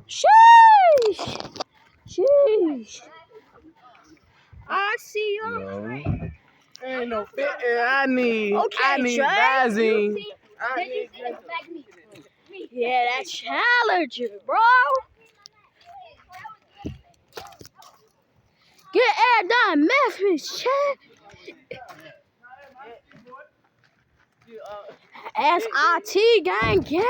Sheesh. Sheesh. I see y'all. No. Ain't no fit. I need Okay, Trey. Visine. Yeah, that's Challenger, bro. Get air done, Memphis, Chad. SIT gang gang.